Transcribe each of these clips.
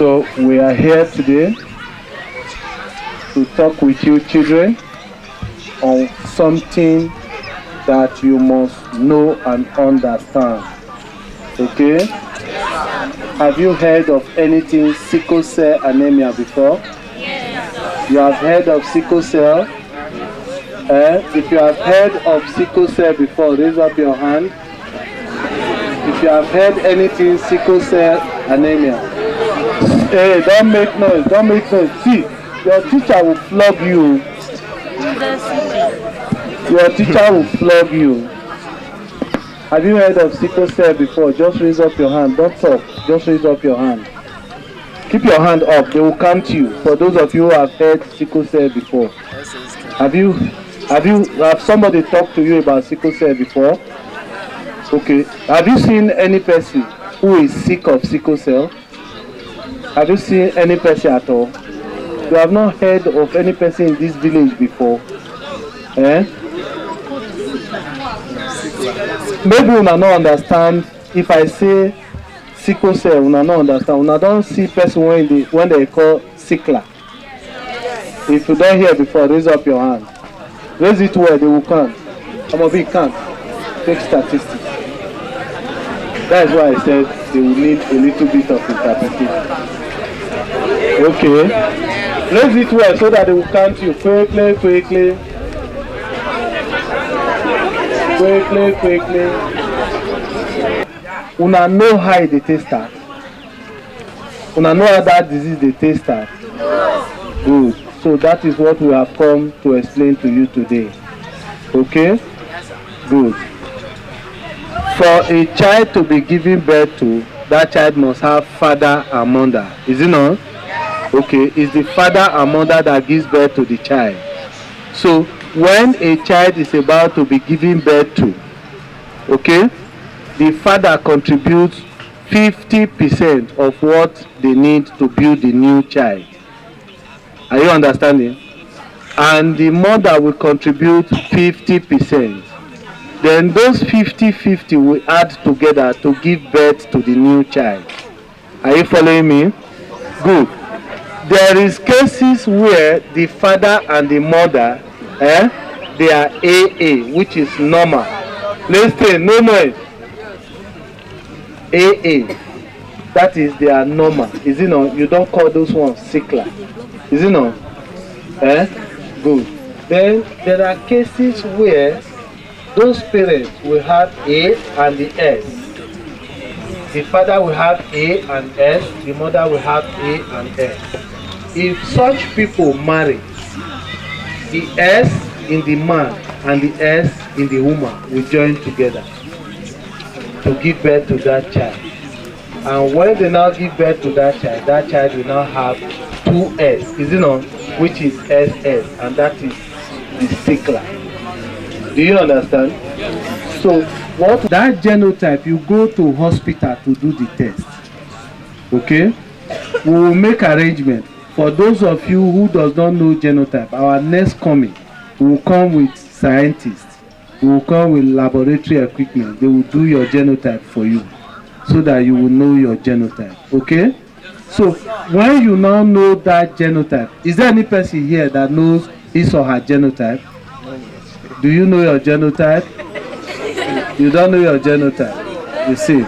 So we are here today to talk with you children on something that you must know and understand. Okay? Have you heard of anything sickle cell anemia before? Yes. You have heard of sickle cell? If you have heard of sickle cell before, raise up your hand. If you have heard anything sickle cell anemia. Hey, don't make noise, don't make noise. See, your teacher will flog you. Your teacher will flog you. Have you heard of sickle cell before? Just raise up your hand. Don't talk. Just raise up your hand. Keep your hand up. They will count you. For those of you who have heard sickle cell before. Have somebody talked to you about sickle cell before? Okay. Have you seen any person who is sick of sickle cell? Have you seen any person at all? You have not heard of any person in this village before? Maybe you not understand if I say sickle cell, you not understand. You don't see person when they call SICKLE. If you don't hear before, raise up your hand. Raise it where they will count. Some of you can't. Take statistics. That is why I said they will need a little bit of interpretation. Okay. Raise it well so that they will count you quickly. Quickly. Una know how they taste that. Una know how that disease they taste that. Good. So that is what we have come to explain to you today. Okay? Good. For a child to be given birth to, that child must have father and mother. Is it not? Okay. It's the father and mother that gives birth to the child. So when a child is about to be given birth to, okay, the father contributes 50% of what they need to build the new child. Are you understanding? And the mother will contribute 50%. Then those 50-50 will add together to give birth to the new child. Are you following me? Good. There is cases where the father and the mother, they are AA, which is normal. Listen, no noise. AA, that is they are normal. Is it not? You don't call those ones SICKLE. Is it not? Good. Then there are cases where those parents will have A and the S. The father will have A and S. The mother will have A and S. If such people marry, the S in the man and the S in the woman will join together to give birth to that child. And when they now give birth to that child will now have 2S, is it not? Which is SS, and that is the SICKLE. Do you understand? So what that genotype, you go to hospital to do the test. Okay? We will make arrangement. For those of you who does not know genotype, our next coming, we will come with scientists. We will come with laboratory equipment. They will do your genotype for you so that you will know your genotype. Okay? So when you now know that genotype, is there any person here that knows his or her genotype? Do you know your genotype? You don't know your genotype. You see?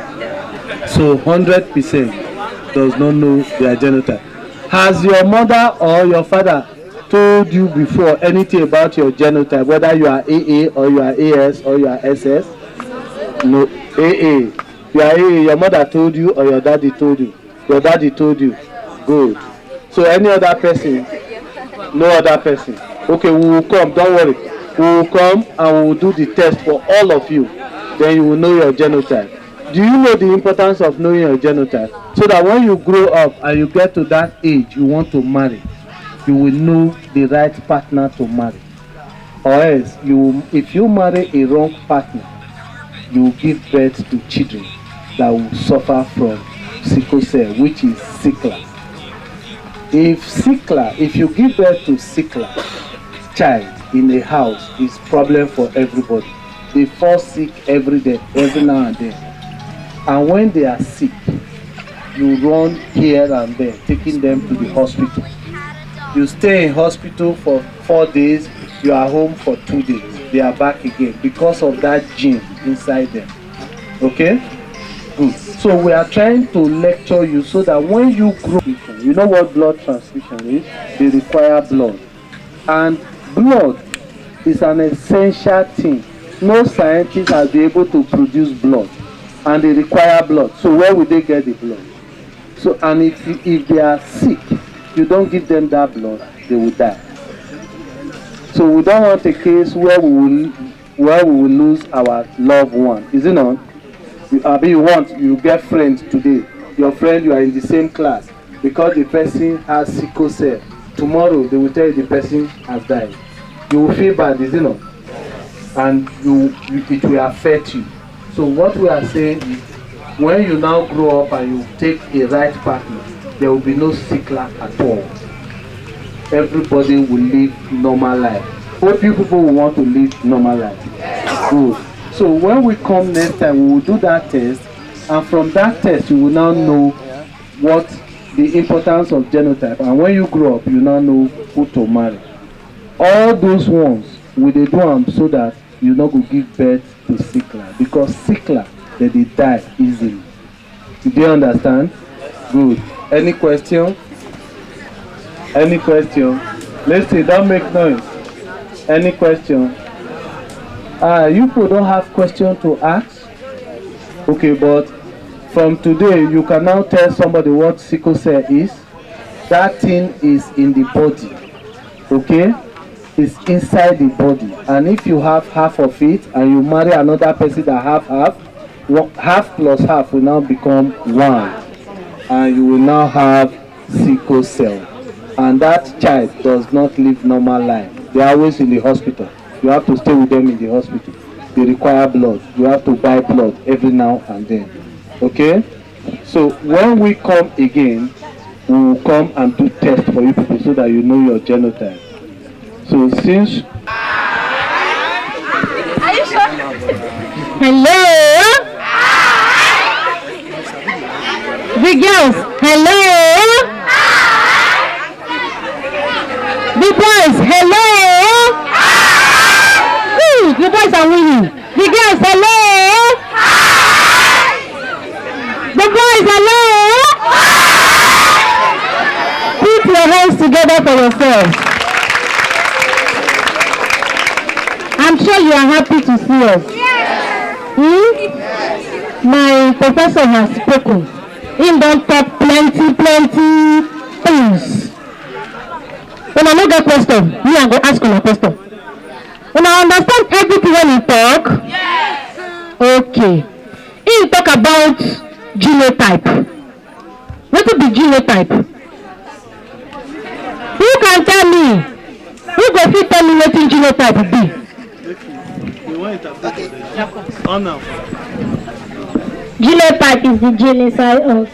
So 100% does not know their genotype. Has your mother or your father told you before anything about your genotype, whether you are AA or you are AS or you are SS? No, AA. You are AA, your mother told you or your daddy told you? Your daddy told you. Good. So any other person? No other person. Okay, we will come, don't worry. We will come and we will do the test for all of you. Then you will know your genotype. Do you know the importance of knowing your genotype? So that when you grow up and you get to that age you want to marry, you will know the right partner to marry. Or else, if you marry a wrong partner, you will give birth to children that will suffer from sickle cell, which is SICKLE. If you give birth to SICKLE child in a house, it's problem for everybody. They fall sick every day, every now and then. And when they are sick, you run here and there, taking them to the hospital. You stay in hospital for 4 days, you are home for 2 days. They are back again because of that gene inside them. Okay? Good. So we are trying to lecture you so that when you grow, you know what blood transfusion is? They require blood. And blood is an essential thing. No scientist has been able to produce blood. And they require blood. So where will they get the blood? So, and if they are sick, you don't give them that blood, they will die. So we don't want a case where we will lose our loved one. Is it not? You get friends today. Your friend, you are in the same class. Because the person has sickle cell. Tomorrow they will tell you the person has died. You will feel bad, is it not? And it will affect you. So what we are saying is, when you now grow up and you take a right partner, there will be no sickle at all. Everybody will live normal life. All people will want to live normal life. Good. So when we come next time, we will do that test, and from that test you will now know what the importance of genotype, and when you grow up you now know who to marry. All those ones we dey do them so that you not go give birth to sickle, because sickle they die easily. Do you understand? Good. Any question? Any question? Listen, don't make noise. Any question? You people don't have question to ask? Okay, but from today you can now tell somebody what sickle cell is. That thing is in the body. Okay? It's inside the body. And if you have half of it and you marry another person that have half, half plus half will now become 1. And you will now have sickle cell. And that child does not live normal life. They are always in the hospital. You have to stay with them in the hospital. They require blood. You have to buy blood every now and then. Okay? So when we come again, we will come and do tests for you people so that you know your genotype. So since... Are you sure? Hello? The girls, hello? The boys, hello? The boys are winning. The girls, hello? The boys, hello? Put your hands together for yourselves. I'm sure you are happy to see us. My professor has spoken. He don't talk plenty things. When I no get question, me I go ask on a question. When I understand everything when he talk, yes. Okay. He talk about genotype. What is the genotype? Who can tell me? Who go fit tell me what genotype be? Genotype is the genocide of.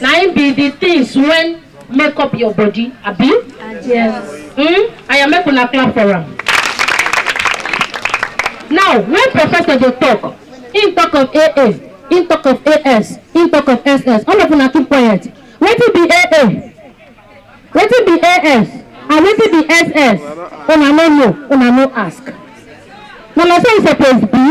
Now it be the things when make up your body, abi? Yes. I am making a clap for him. Now, when professor they talk, in talk of AA, in talk of AS, in talk of SS, all of them are keep quiet. What will be AA? What will be AS? And what will be SS? When I don't know, when I no ask. When I say it's supposed to be,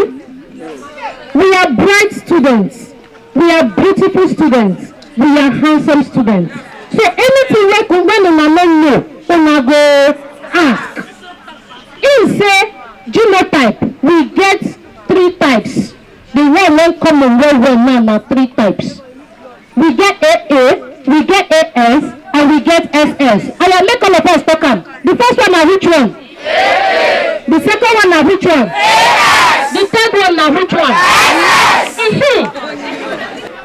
we are bright students, we are beautiful students, we are handsome students. So anything like when I don't know, when I go ask. He say genotype, we get 3 types. The one won't come and well now 3 types. We get AA, we get AS, and we get SS. I will make all of us talk on. The first one is which one? AA. The second one is which one? AS. The third one is which one? SS.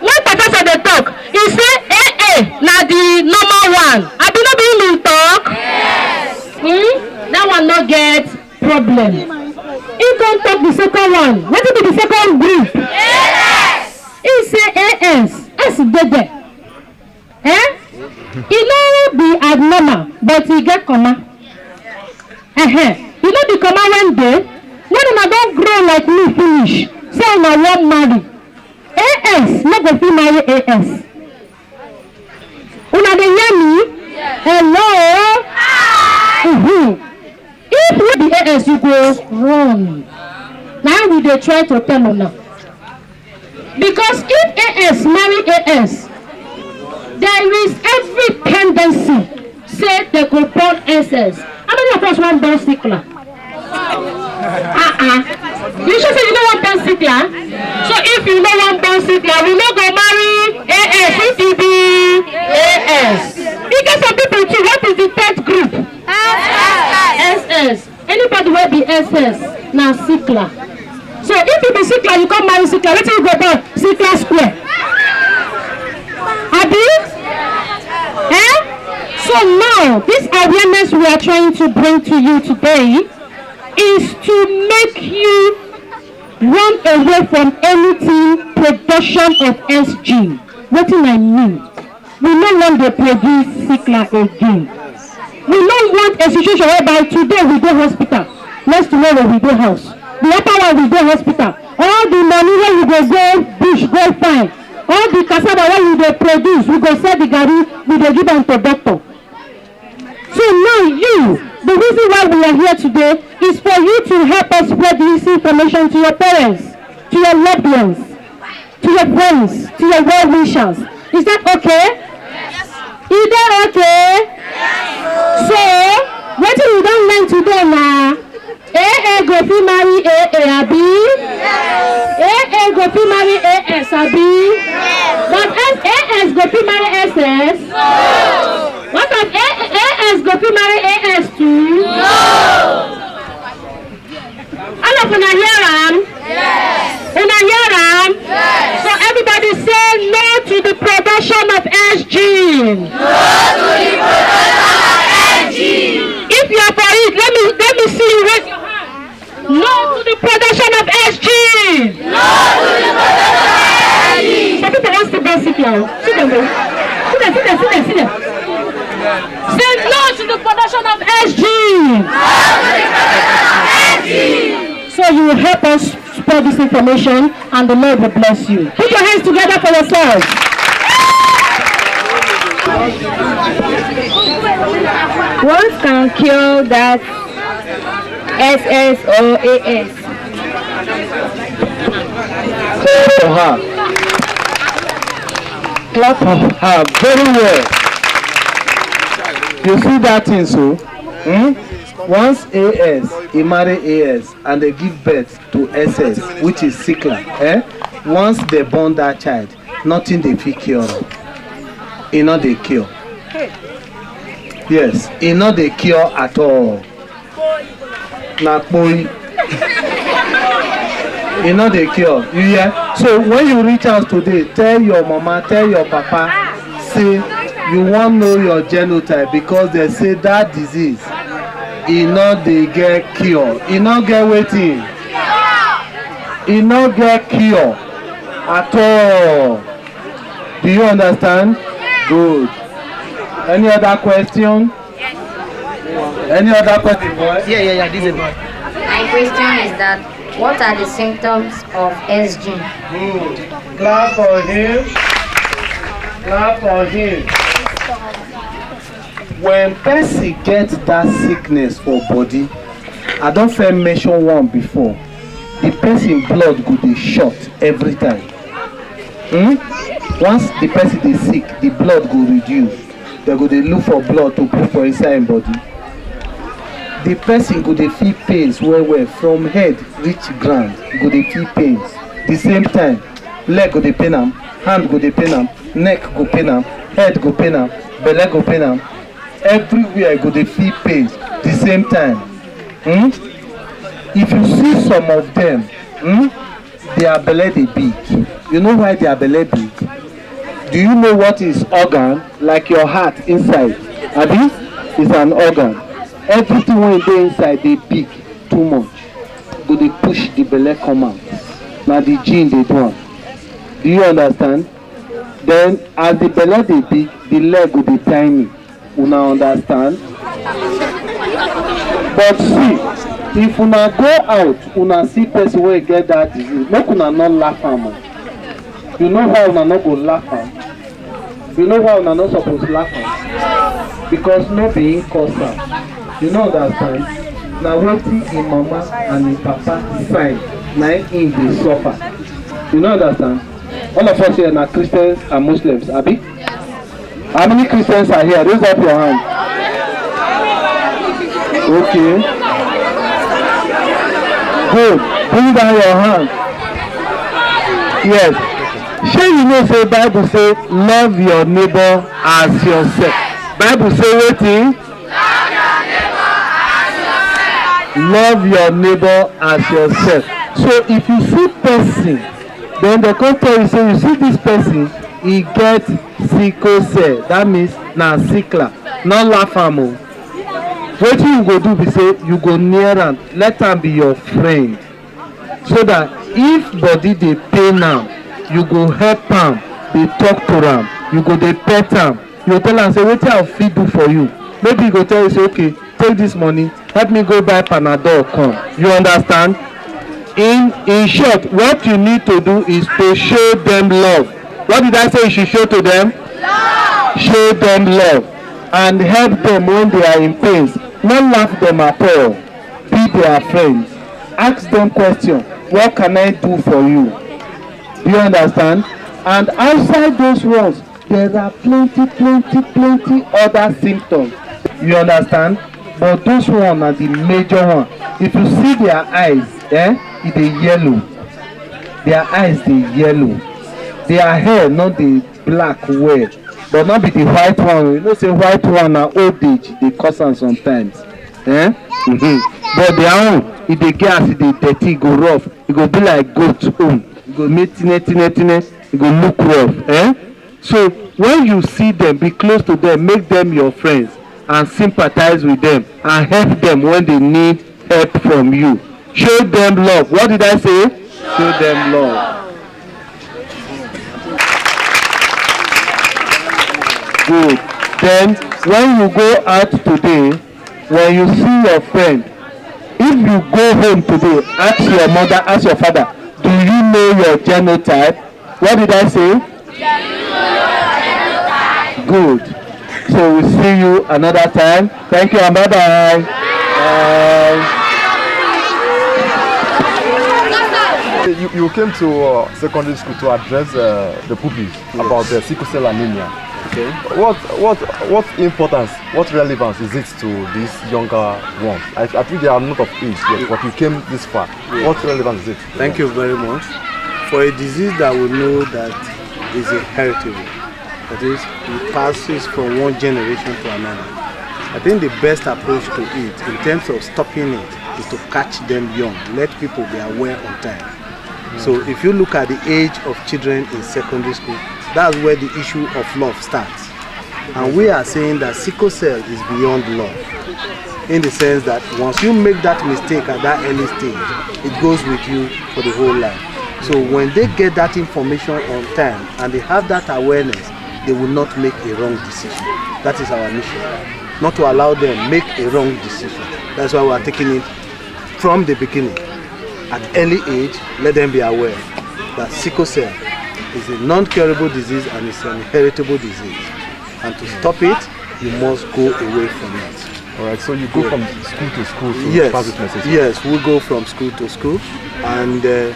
When professor they talk, he say AA na the normal one. I do not be him talk. Yes. That one not get problem. He don't talk the second one. What is the second group? AS. He say AS. S is there. He no be abnormal, but he get comma. You know the comma when they when una don't grow like me finish. Say una won't marry. AS no go fit marry AS. Una dey hear me? Yes. Hello? If you be AS, you go run. Now we dey try to tell una. Because if AS marry AS, there is every tendency say they go born SS. How many of us want born SICKLE? You should say you don't want born SICKLE. So if you don't want born SICKLE, we no go marry AS. If you be AS. Because some people too, what is the third group? SS. Anybody will be SS. Now SICKLE. So if you be SICKLE, you come marry SICKLE. What you go born? SICKLE square. Abi? So now, this awareness we are trying to bring to you today is to make you run away from anything production of SG. What do I mean? We no longer produce SICKLE again. We don't want a situation whereby today we go hospital, next tomorrow we go house. The upper one we go hospital. All the money where you go bush, go find. All the cassava where you go produce, we go sell the gari, we go give them to doctor. So now the reason why we are here today is for you to help us spread this information to your parents, to your loved ones, to your friends, to your well-wishers. Is that okay? Yes. Is that okay? Yes. So, what we don't learn today now? AA go fi marry AA abi? Yes. AA go fi marry AS abi? Yes. But AS go fi marry SS? No. What of AS go fi marry AS too? No. All of una hear am? Yes. Una hear am? Yes. So everybody say no to the production of SG. No to the production of SG. If you are for it, let me see you raise your hand. No to the production of SG. No to the production of SG. Some people want to go sit down. Sit down, bro. Sit down. Say no to the production of SG. No to the production of SG. So you will help us spread this information and the Lord will bless you. Put your hands together for yourselves. What can cure that SS or AS? Clap for her. Clap for her. Very well. You see that thing, so? Once AS, he marry AS, and they give birth to SS, which is SICKLE. Once they born that child, nothing they fit cure. He not they cure. Yes, he not they cure at all. Na boy. He not they cure. You hear? So when you reach out today, tell your mama, tell your papa, say you want know your genotype, because they say that disease, he not they get cure. He not get waiting. He not get cure at all. Do you understand? Good. Any other question? Yes. Any other question, boy? Yeah, this is boy. My question is that what are the symptoms of SG? Good. Clap for him. Clap for him. When person gets that sickness for body, I don't fair mention one before. The person blood go dey short every time. Once the person is sick, the blood go reduce. They go dey look for blood to put for inside im body. The person go dey feel pains well from head reach ground. Go dey feel pains. The same time, leg go dey pain am, hand go dey pain am, neck go pain am, head go pain am, belle go pain am. Everywhere go dey feel pains the same time. If you see some of them, their belly dey big. You know why their belly big? Do you know what is organ? Like your heart inside, abi, is an organ. Everything wey dey inside dey big too much. Go dey push the belly come out. Na the gene dey do am. Do you understand? Then as the belly dey big, the leg go dey tiny. Una understand? But see, if una go out, una see person wey get that disease, make una not laugh am. You know why una no go laugh am? You know why una no suppose laugh am? Because no be him cause am. You no understand? Na wetin him mama and him papa sign na him dey suffer. You no understand? All of us here na Christians and Muslims, abi? How many Christians are here? Raise up your hand. Okay. Good. Bring down your hand. Yes. Shey you know say Bible say love your neighbor as yourself. Bible say wetin? Love your neighbor as yourself. So if you see person, then they come tell you say you see this person, he get sickle cell. That means na sickle. No laugh am o. Wetin you go do be say you go near am, let am be your friend, so that if body dey pain am, you go help am, dey talk to am, you go dey pet am, you go tell am say wetin I fit do for you. Maybe you go tell you say okay, take this money, help me go buy Panadol come. You understand? In short, what you need to do is to show them love. What did I say you should show to them? Love. Show them love and help them when they are in pain. Not laugh them at all. Be their friends. Ask them questions. What can I do for you? Do you understand? And outside those ones, there are plenty other symptoms. You understand? But those ones are the major one. If you see their eyes, it is yellow. Their eyes they yellow. Their hair not the black well, but not be the white one. You know say white one na old age they cause am sometimes. But their own, if they gas, if they dirty, go rough, it go be like goat own. It go make tine, it go look rough. So when you see them, be close to them, make them your friends and sympathize with them and help them when they need help from you. Show them love. What did I say? Show them love. Good. Then when you go out today, when you see your friend, if you go home today, ask your mother, ask your father, do you know your genotype? What did I say? Good. So we'll see you another time. Thank you and bye-bye. You came to secondary school to address the pupils about the sickle cell anemia. Okay. What importance, what relevance is it to these younger ones? I think they are not of age yet, but you came this far. Yeah. What relevance is it? Thank you very much. For a disease that we know that is heritable, that is, it passes from one generation to another, I think the best approach to it in terms of stopping it is to catch them young, let people be aware on time. So if you look at the age of children in secondary school, that's where the issue of love starts. And we are saying that sickle cell is beyond love, in the sense that once you make that mistake at that early stage, it goes with you for the whole life. So when they get that information on time and they have that awareness, they will not make a wrong decision. That is our mission. Not to allow them make a wrong decision. That's why we are taking it from the beginning. At early age, let them be aware that sickle cell is a non-curable disease and it's an heritable disease. And to stop it, you must go away from it. Alright, so you go from school to school to pass this message? Yes, we go from school to school. And the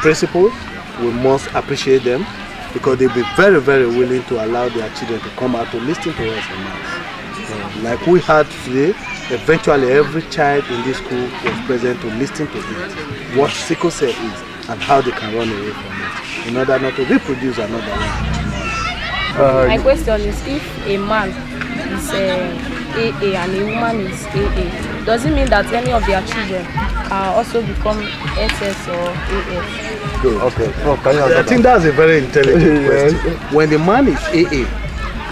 principals, we must appreciate them because they'll be very, very willing to allow their children to come out to listen to us and us. Like we had today, eventually every child in this school was present to listen to it, what sickle cell is and how they can run away from it in order not to reproduce another one. My question is, if a man is AA and a woman is AA, does it mean that any of their children also become SS or AS? Good. Okay. Oh, can you I think that's a very intelligent question. When the man is AA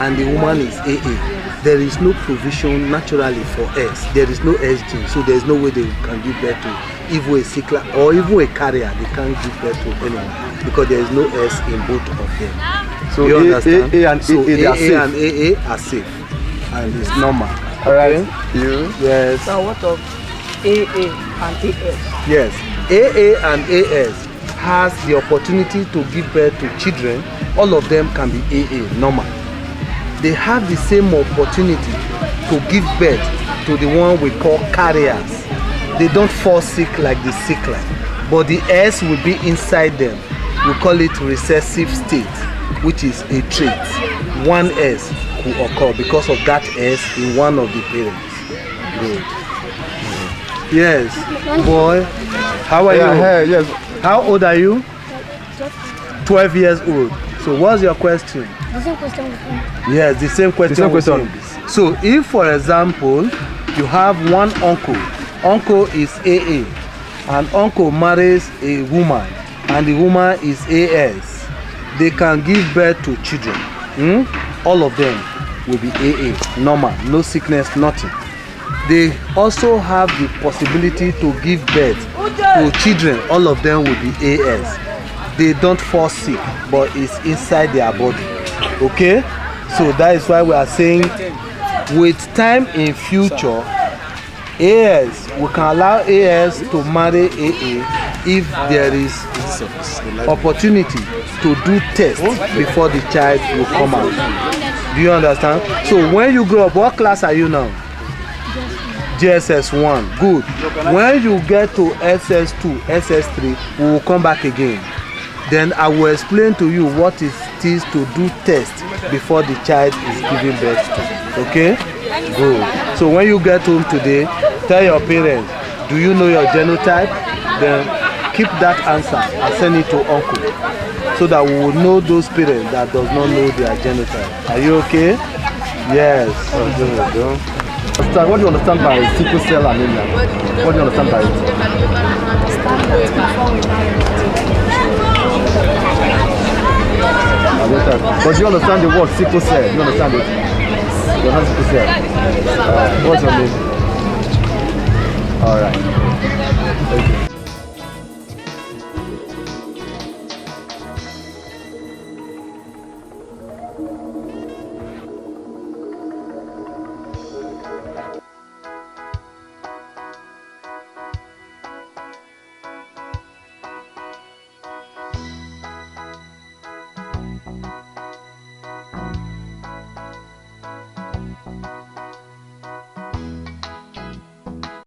and the woman is AA, there is no provision naturally for S. There is no SG, so there is no way they can give birth to even a sickle or even a carrier. They can't give birth to anyone because there is no S in both of them. So you understand? AA and so AA and AA are safe, and it's normal. Alright. You? Yes. Now what of AA and AS? Yes. AA and AS has the opportunity to give birth to children, all of them can be AA, normal. They have the same opportunity to give birth to the one we call carriers. They don't fall sick like the sickle, but the S will be inside them. We call it recessive state, which is a trait. One S will occur because of that S in one of the parents. Good. Yes, boy. How are you? Yes. How old are you? 12 years old. So what's your question? The same question. Yes, the same question. The same question. So if, for example, you have one uncle, uncle is AA, and uncle marries a woman, and the woman is AS, they can give birth to children. All of them will be AA, normal, no sickness, nothing. They also have the possibility to give birth to children, all of them will be AS. They don't fall sick, but it's inside their body. Okay? So that is why we are saying with time in future, AS, we can allow AS to marry AA if there is opportunity to do tests before the child will come out. Do you understand? So when you grow up, what class are you now? GSS1. Good. When you get to SS2, SS3, we will come back again. Then I will explain to you what it is to do tests before the child is giving birth to. Okay? Good. So when you get home today, tell your parents, do you know your genotype? Then keep that answer and send it to uncle, so that we will know those parents that does not know their genotype. Are you okay? Yes. What do you understand by sickle cell anemia? What do you understand by it? But do you understand the word sickle cell? Do you understand it? You understand sickle cell? What's your name? Alright. Thank you.